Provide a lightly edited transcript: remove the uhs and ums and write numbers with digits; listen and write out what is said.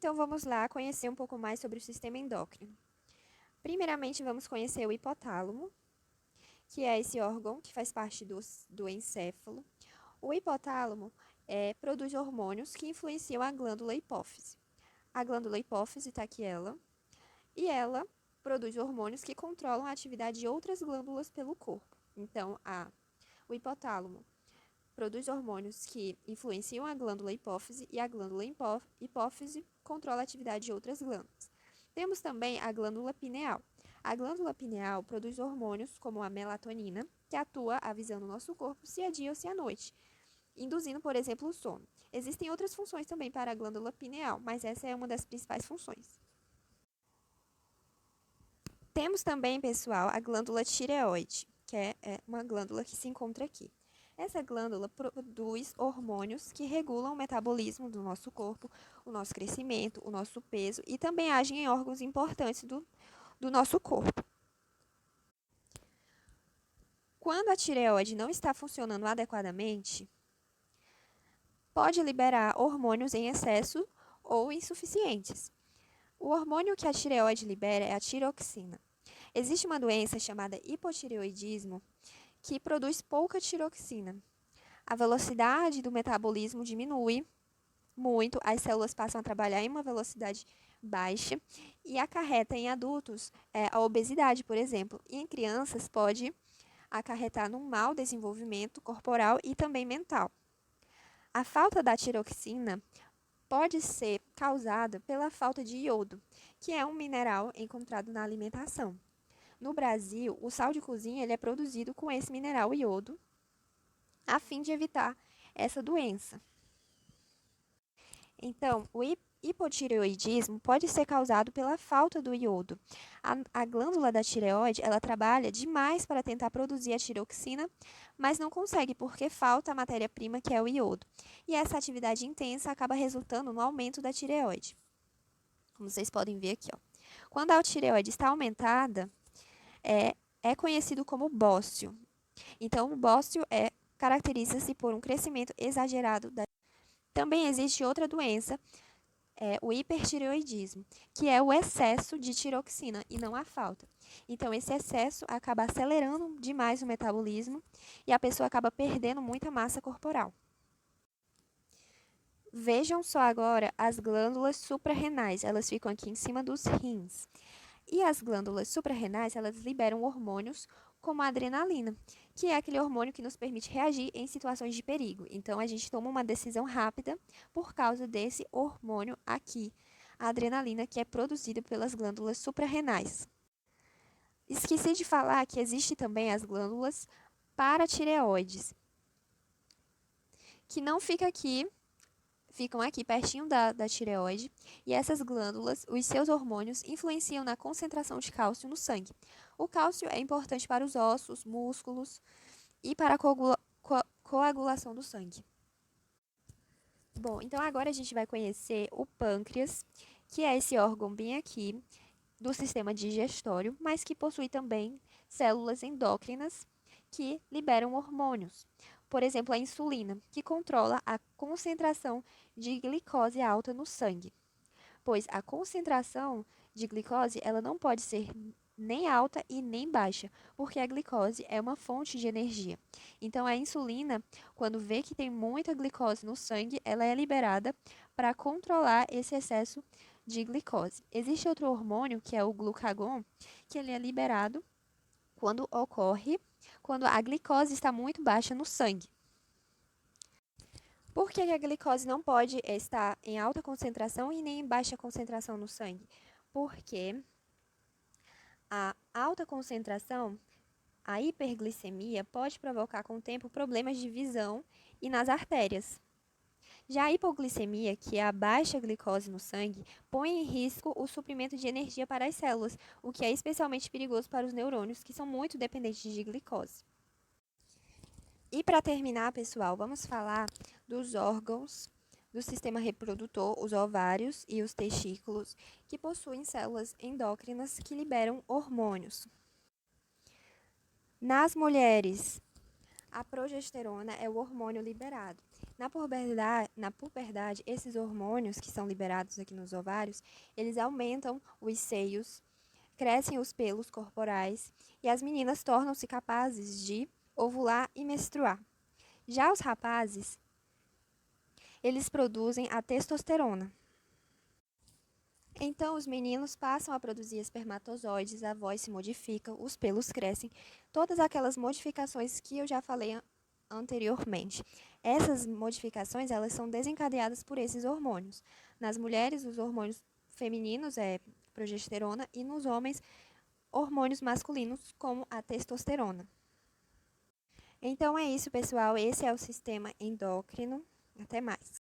Então, vamos lá conhecer um pouco mais sobre o sistema endócrino. Primeiramente, vamos conhecer o hipotálamo, que é esse órgão que faz parte do encéfalo. O hipotálamo produz hormônios que influenciam a glândula hipófise. A glândula hipófise está aqui e ela produz hormônios que controlam a atividade de outras glândulas pelo corpo. Então, o hipotálamo produz hormônios que influenciam a glândula hipófise e a glândula hipófise controla a atividade de outras glândulas. Temos também a glândula pineal. A glândula pineal produz hormônios como a melatonina, que atua avisando o nosso corpo se é dia ou se é noite, induzindo, por exemplo, o sono. Existem outras funções também para a glândula pineal, mas essa é uma das principais funções. Temos também, pessoal, a glândula tireoide, que é uma glândula que se encontra aqui. Essa glândula produz hormônios que regulam o metabolismo do nosso corpo, o nosso crescimento, o nosso peso e também agem em órgãos importantes do nosso corpo. Quando a tireoide não está funcionando adequadamente, pode liberar hormônios em excesso ou insuficientes. O hormônio que a tireoide libera é a tiroxina. Existe uma doença chamada hipotireoidismo que produz pouca tiroxina. A velocidade do metabolismo diminui muito, as células passam a trabalhar em uma velocidade baixa e acarreta em adultos a obesidade, por exemplo, e em crianças pode acarretar num mau desenvolvimento corporal e também mental. A falta da tiroxina pode ser causada pela falta de iodo, que é um mineral encontrado na alimentação. No Brasil, o sal de cozinha ele é produzido com esse mineral iodo, a fim de evitar essa doença. Então, o hipotireoidismo pode ser causado pela falta do iodo. A glândula da tireoide, ela trabalha demais para tentar produzir a tiroxina, mas não consegue porque falta a matéria-prima que é o iodo. E essa atividade intensa acaba resultando no aumento da tireoide. Como vocês podem ver aqui, ó. Quando a tireoide está aumentada, é conhecido como bócio. Então, o bócio caracteriza-se por um crescimento exagerado da. Também existe outra doença, o hipertireoidismo, que é o excesso de tiroxina e não a falta. Então, esse excesso acaba acelerando demais o metabolismo e a pessoa acaba perdendo muita massa corporal. Vejam só agora as glândulas suprarrenais, elas ficam aqui em cima dos rins. E as glândulas suprarrenais, elas liberam hormônios como a adrenalina, que é aquele hormônio que nos permite reagir em situações de perigo. Então, a gente toma uma decisão rápida por causa desse hormônio aqui, a adrenalina, que é produzida pelas glândulas suprarrenais. Esqueci de falar que existe também as glândulas paratireoides, que não fica aqui, ficam aqui pertinho da tireoide, e essas glândulas, os seus hormônios, influenciam na concentração de cálcio no sangue. O cálcio é importante para os ossos, músculos e para a coagulação do sangue. Bom, então agora a gente vai conhecer o pâncreas, que é esse órgão bem aqui do sistema digestório, mas que possui também células endócrinas que liberam hormônios. Por exemplo, a insulina, que controla a concentração de glicose alta no sangue. Pois a concentração de glicose ela não pode ser nem alta e nem baixa, porque a glicose é uma fonte de energia. Então, a insulina, quando vê que tem muita glicose no sangue, ela é liberada para controlar esse excesso de glicose. Existe outro hormônio, que é o glucagon, que ele é liberado quando a glicose está muito baixa no sangue. Por que a glicose não pode estar em alta concentração e nem em baixa concentração no sangue? Porque a alta concentração, a hiperglicemia, pode provocar com o tempo problemas de visão e nas artérias. Já a hipoglicemia, que é a baixa glicose no sangue, põe em risco o suprimento de energia para as células, o que é especialmente perigoso para os neurônios, que são muito dependentes de glicose. E para terminar, pessoal, vamos falar dos órgãos do sistema reprodutor, os ovários e os testículos, que possuem células endócrinas que liberam hormônios. Nas mulheres, a progesterona é o hormônio liberado. Na puberdade, esses hormônios que são liberados aqui nos ovários, eles aumentam os seios, crescem os pelos corporais e as meninas tornam-se capazes de ovular e menstruar. Já os rapazes, eles produzem a testosterona. Então, os meninos passam a produzir espermatozoides, a voz se modifica, os pelos crescem, todas aquelas modificações que eu já falei anteriormente. Essas modificações, elas são desencadeadas por esses hormônios. Nas mulheres, os hormônios femininos é progesterona e nos homens, hormônios masculinos como a testosterona. Então é isso, pessoal. Esse é o sistema endócrino. Até mais.